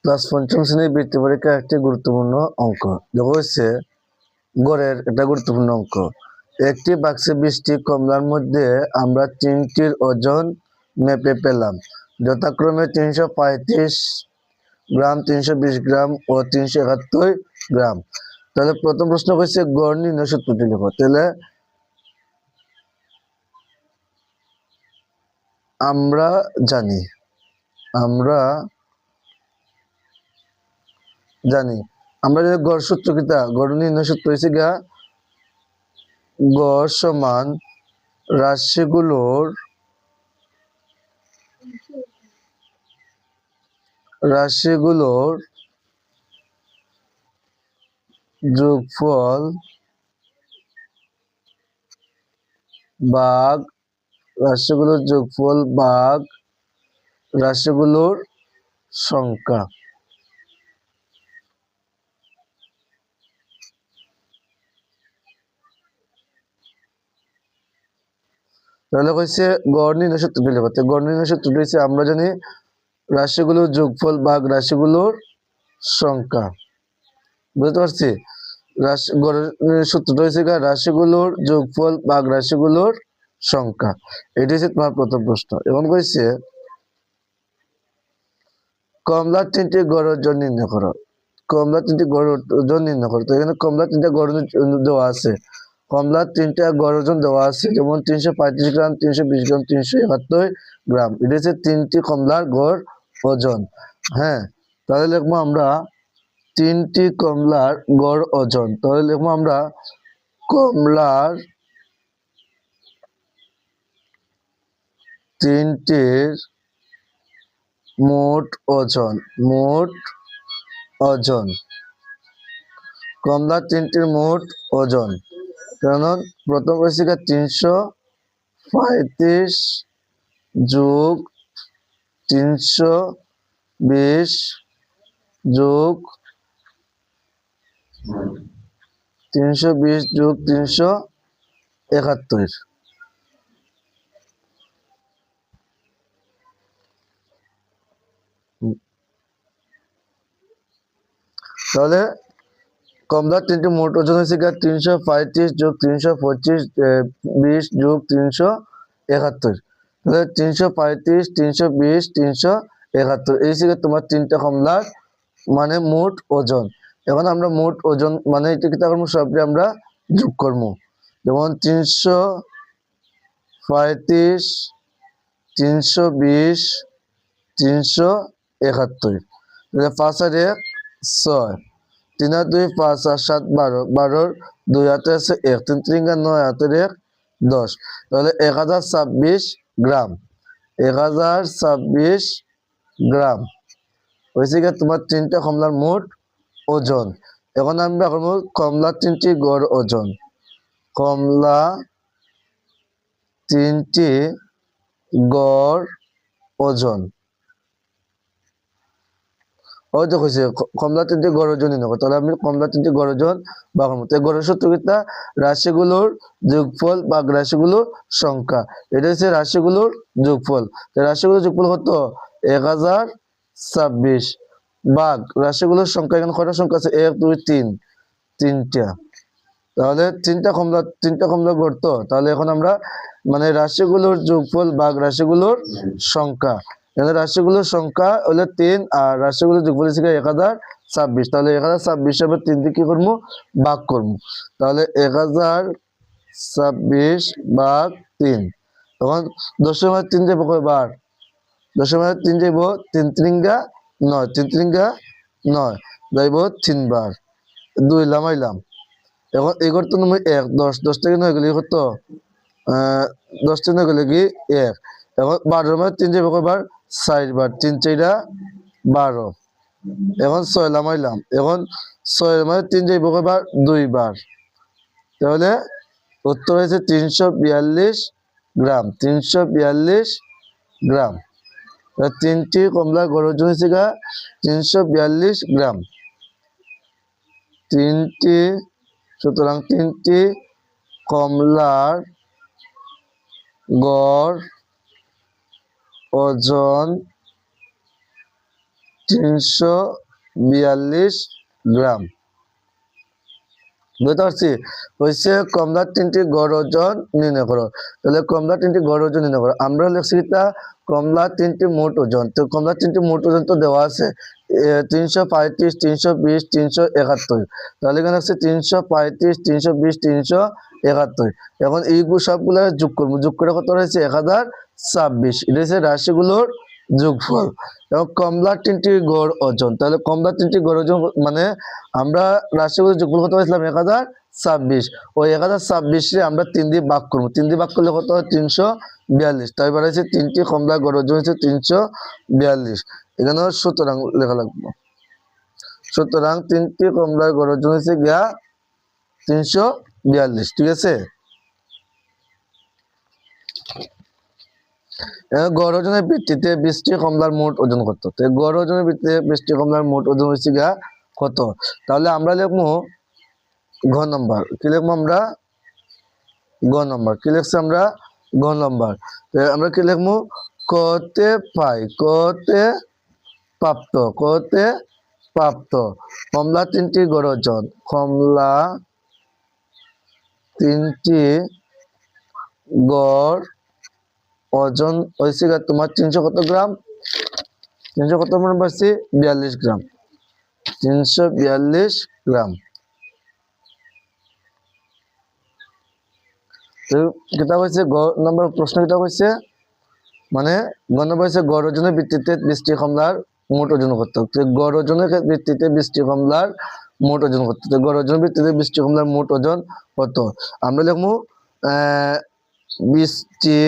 Class পঞ্চম শ্রেণীর বৃত্তি পরীক্ষা একটি গুরুত্বপূর্ণ অঙ্ক। দেখো হচ্ছে গড়ের একটা গুরুত্বপূর্ণ অঙ্ক। একটি বাক্সে 20টি কমলার মধ্যে আমরা 3টির ওজন মেপে পেলাম, যথাক্রমে 335 গ্রাম, 320 গ্রাম ও 371 গ্রাম। তাহলে প্রথম প্রশ্ন হচ্ছে গড় নির্ণয় সূত্রটি লিখো। তাহলে আমরা জানি আমরা যদি গড় সূত্র কিতা, গড় নির্ণয় সূত্র হচ্ছে গা গড় সমান রাশিগুলোর যোগফল ভাগ রাশিগুলোর সংখ্যা। তাহলে হচ্ছে গড় নির্ণয় সূত্রটি লিখো। গড় নির্ণয় সূত্রটি হচ্ছে আমরা জানি রাশিগুলোর যোগফল ভাগ রাশিগুলোর সংখ্যা। বুঝতে পারছি? গড়ের সূত্রটা হচ্ছে রাশিগুলোর যোগফল ভাগ রাশিগুলোর সংখ্যা। এটি হচ্ছে তোমার প্রথম প্রশ্ন। এবং হচ্ছে কমলার 3টি গড় ওজন নির্ণয় করো। কমলার 3টি গড় ওজন নির্ণয় করো। তো এখানে কমলার 3টা গড় দেওয়া আছে। কমলার 3টা গড় ওজন দেওয়া আছে, যেমন 335 গ্রাম, 320 গ্রাম, 371 গ্রাম। এটা হচ্ছে 3টি কমলার গড় ওজন। হ্যাঁ, তাহলে লিখবো আমরা 3টি কমলার গড় ওজন। তাহলে লিখবো আমরা কমলার 3টির মোট ওজন। কমলার 3টির মোট ওজন, কারণ প্রথম হচ্ছে 335 যোগ 320 যোগ 371। তাহলে কমলার 3টি মোট ওজন হচ্ছে 335 যোগ 325 20 যোগ 371। তাহলে 335, 320, 371 এই হচ্ছে তোমার 3টা কমলার মানে মোট ওজন। এখন আমরা মোট ওজন মানে এটা কি করবো, সবটি আমরা যোগ করবো। যেমন 335, 320, 371। 5 আর 1 6, 3 আর 2 5 আর 7 12, 12 2 হাতে আছে 1, 3 3 9 হাতের 1 10। তাহলে 1026 গ্রাম। 1026 গ্রাম হয়েছে গিয়ে তোমার 3টা কমলার মোট ওজন। এখন আমরা করবো কমলার 3টি গড় ওজন। কমলা 3টি গড় ওজন। ওই তো কইছে কমলা 3টি গড় ওজন নির্ণয়। তাহলে আমি কমলা 3টি গড় ওজন বা গড়ের সূত্র কিতা, রাশিগুলোর যোগফল বা রাশিগুলোর সংখ্যা। এটা হচ্ছে রাশিগুলোর যোগফল। রাশিগুলোর যোগফল কত? 1026 ভাগ রাশিগুলোর সংখ্যা। এখানে কয়টা সংখ্যা আছে? 1 2 3, 3টা। তাহলে 3টা কমলা গড়। তো তাহলে এখন আমরা মানে রাশিগুলোর যোগফল ভাগ রাশিগুলোর সংখ্যা। এখানে রাশিগুলোর সংখ্যা হলো 3 আর রাশিগুলোর যোগফল হচ্ছে 1026। তাহলে 1026 এর 3 দিয়ে কি করবো? ভাগ করবো। তাহলে 1026 ভাগ 3। তখন 10 3 যাবো কয়বার? 10 3 যাবো 3 3 9, 3 3 9 যাইব 3 বার। 2 লামাইলাম। এখন এই করতে নম্বর 1 10 10 থেকে 9 গেলে কত? 10 থেকে 9 গেলে কি 1। এখন 12 মানে 3 যাবে কয়বার? 4 বার। 3 4 12। এখন 6 লামাইলাম। এখন 6 মানে 3 যাইব কয়বার? 2 বার। তাহলে উত্তর হয়েছে 342 গ্রাম। 342 গ্রাম। 3টি কমলার গড় ওজন হয়েছে 342 গ্রাম। 3টি, সুতরাং 3টি কমলার গড় ওজন 342 গ্রাম। বুঝতে পারছি? হয়েছে কমলার 3টি গড় ওজন নির্ণয় করো। তাহলে কমলার 3টি গড় ওজন নির্ণয় করো। আমরা লিখছি এটা কমলার 3টি মোট ওজন। তো কমলার 3টি মোট ওজন তো দেওয়া আছে 335, 320, 371। তাহলে এখানে হচ্ছে 335, 320, 371। এখন এইগুলো সবগুলো যোগ করবো। যোগ করে কত রয়েছে? 1026। এটা হচ্ছে রাশিগুলোর যোগফল। এবং কমলার 3টি গড় ওজন। তাহলে কমলার 3টি গড় ওজন মানে আমরা রাশিগুলোর যোগফল কত হয়েছিলাম? 1026। ওই 1026 আমরা 3 দিয়ে ভাগ করবো। 3 দিয়ে ভাগ করলে কত হয়? 342। তাই এবার হচ্ছে 3টি কমলার গড় ওজন হচ্ছে 342। এখানে সুতরাং লেখা লাগবে। সুতরাং 3টি কমলার গড় ওজন হচ্ছে গিয়া 342। ঠিক আছে? গড় ওজনের ভিত্তিতে 20টি কমলার মোট ওজন কত? তো গড় ওজনের ভিত্তিতে 20টি কমলার মোট ওজন হচ্ছে গিয়া কত? তাহলে আমরা লিখবো ঘ নম্বর। কি লিখবো আমরা? গ নম্বর। কি লিখছি আমরা? গ নম্বর। আমরা কি লিখবো? কতে পাই, কতে প্রাপ্ত, কতে প্রাপ্ত কমলা 3টি গড় ওজন। কমলা 3টি গড় ওজন হয়েছে তোমার 300 কত গ্রাম? 300 কত গ্রাম পাচ্ছি? 42 গ্রাম। 342 গ্রাম। কিতাব হয়েছে গ নম্বর প্রশ্ন। কিতাব হয়েছে মানে গ নম্বর হয়েছে গড় ওজনের ভিত্তিতে 20টি কমলার মোট ওজন কত? গড় ওজনের ভিত্তিতে 20টি কমলার মোট ওজন কত? গড় ওজনের ভিত্তিতে 20টি কমলার মোট ওজন কত? আমরা লিখবো 20টি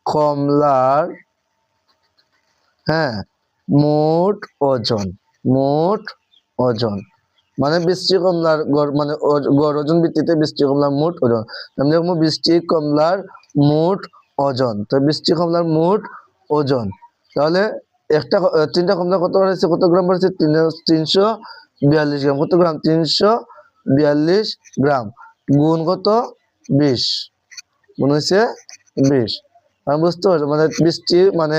কমলার মোট ওজন। মোট ওজন মানে 20টি কমলার গড় মানে গড় ওজন ভিত্তিতে 20টি কমলার মোট ওজন। আমি লিখবো 20টি কমলার মোট ওজন। তো 20টি কমলার মোট ওজন। তাহলে একটা 3টা কমলা কত হয়েছে? কত গ্রাম পড়েছে? 342 গ্রাম। কত গ্রাম? 342 গ্রাম গুণ কত? 20 গুণ হচ্ছে 20। আমি বুঝতে পারছি মানে 20টি মানে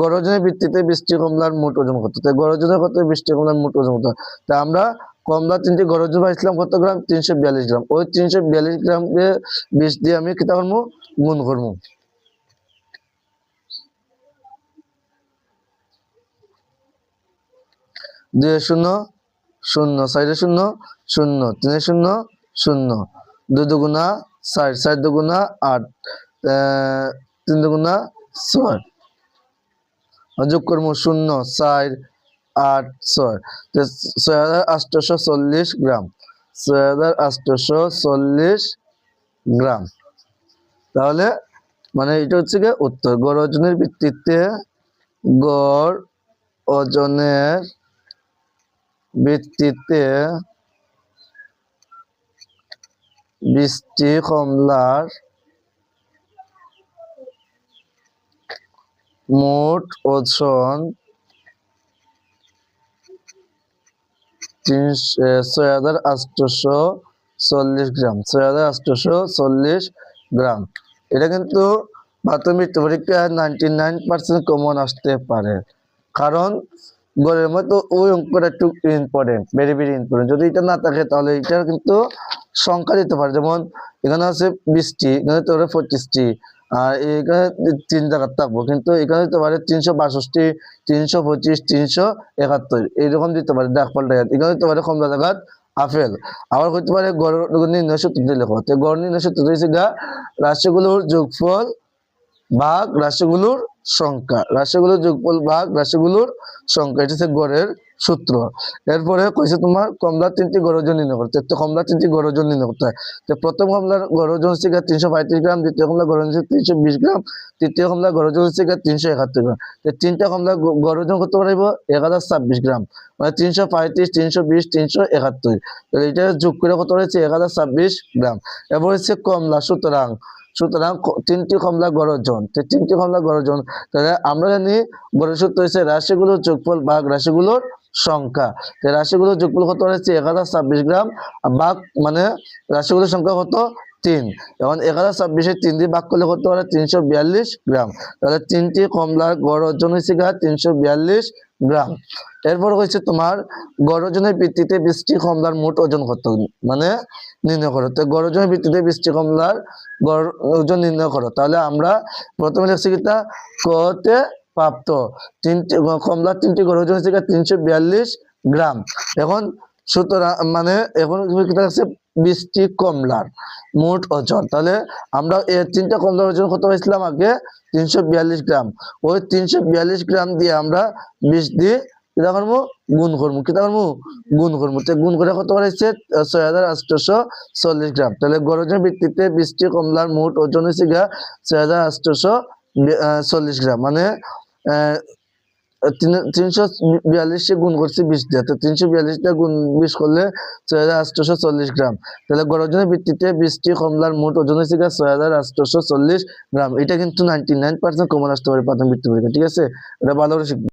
গড় ওজনের ভিত্তিতে 20টি কমলার মোট ওজন কত? তাই গড় ওজনের কত? 20টি কমলার মোট ওজন কত? তা আমরা কমলা 3টি গড় ওজন পাইছিলাম কত গ্রাম? 342 গ্রাম। ওই 342 গ্রাম 20 দিয়ে আমি কিতা করবো? গুণ করবো। দুই শূন্য শূন্য, 4 শূন্য শূন্য, 3 শূন্য শূন্য, 2 দুগুণা 4, 4 দুগুণা 8, 3 দুগুণা 6। যোগ করবো 0, 4, 8, 6। 6840 গ্রাম। 6840 গ্রাম। তাহলে মানে এটা হচ্ছে গিয়ে উত্তর। গড় ওজনের ভিত্তিতে গড় ওজনের ভিত্তিতে 20টি কমলার মোট ওজন 6840 গ্রাম। 6840 গ্রাম। এটা কিন্তু প্রাথমিক পরীক্ষায় 99% কমন আসতে পারে। কারণ গড়ের মতো ওই অঙ্কটা একটু ইম্পর্টেন্ট, ভেরি ভেরি ইম্পর্টেন্ট। যদি এটা না থাকে তাহলে এটা কিন্তু সংখ্যা দিতে পারে। যেমন এখানে আছে 20টি, এখানে দিতে পারে 25টি, আর এখানে 3 জায়গা থাকবো, কিন্তু এখানে দিতে পারে 362, 325, 371 এইরকম দিতে পারে। ডাক পাল্টা এখানে দিতে পারে কমলা জায়গাত আপেল। আবার হইতে পারে গড় নির্ণয় সূত্রটি লেখো। তো গড় নির্ণয় সূত্রটি হচ্ছে রাশিগুলোর যোগফল ভাগ রাশিগুলোর সংখ্যা। রাশিগুলোর যোগফল ভাগ রাশিগুলোর সংখ্যা, এটা হচ্ছে গড়ের সূত্র। এরপরে কইছে তোমার কমলার 3টি গড় ওজন নির্ণয় করতে। তো কমলার 3টি গড় ওজন নির্ণয় করতে হয়। তো প্রথম কমলার গড় ওজন হচ্ছে 335 গ্রাম, দ্বিতীয় কমলার গড় ওজন হচ্ছে 320 গ্রাম, তৃতীয় কমলার গড় ওজন হচ্ছে 371 গ্রাম। তো 3টা কমলার গড় ওজন কত পারবো? 1026 গ্রাম। মানে 335, 320, 371। তাহলে এটা যোগ করে কত হয়েছে? 1026 গ্রাম। এরপর হচ্ছে কমলা। সুতরাং 3টি কমলা গড় ওজন। 3টি কমলা গড় ওজন। তাহলে আমরা জানি গড়ের সূত্র হচ্ছে রাশিগুলোর যোগফল ভাগ রাশিগুলোর সংখ্যা। রাশিগুলোর যোগফল কত হচ্ছে? 1026 গ্রাম ভাগ মানে রাশিগুলোর সংখ্যা কত? 3। এখন 1026 3 দিয়ে ভাগ করলে কত হয় 342 গ্রাম। তাহলে 3টি কমলার গড় ওজন হয়েছে 342 গ্রাম। এরপর হচ্ছে তোমার গড় ওজনের ভিত্তিতে 20টি কমলার মোট ওজন কত, মানে নির্ণয় করো। তো গড় ওজনের ভিত্তিতে 20টি কমলার গড় ওজন নির্ণয় করো। তাহলে আমরা প্রথমে লিখছি কিটা কতে প্রাপ্ত 3টি কমলার 3টি গড় ওজন হচ্ছে 342 গ্রাম। এখন সুতরাং মানে এখন কিটা আছে 20টি কমলার মোট ওজন। তাহলে আমরা এই 3টা কমলার ওজন কত হয়েছিলাম আগে 342 গ্রাম। ওই 342 গ্রাম দিয়ে আমরা 20 দিয়ে কিটা করবো গুণ করবো, কিটা করবো গুণ করবো। তো গুণ করে কত হয়েছে 6840 গ্রাম। তাহলে গড় ওজনের ভিত্তিতে 20টি কমলার মোট ওজন হয়েছে 6840 গ্রাম। মানে 342 গুণ করছি 20 দিয়ে, তো 342 দিয়ে গুণ 20 করলে 6840 গ্রাম। তাহলে গড় ওজনের ভিত্তিতে 20টি কমলার মোট ওজন হয়েছে 6840 গ্রাম। এটা কিন্তু 99% কমন আসতে পারে প্রাথমিক বৃত্তি পরীক্ষা, ঠিক আছে? এটা ভালো করে শিখবে।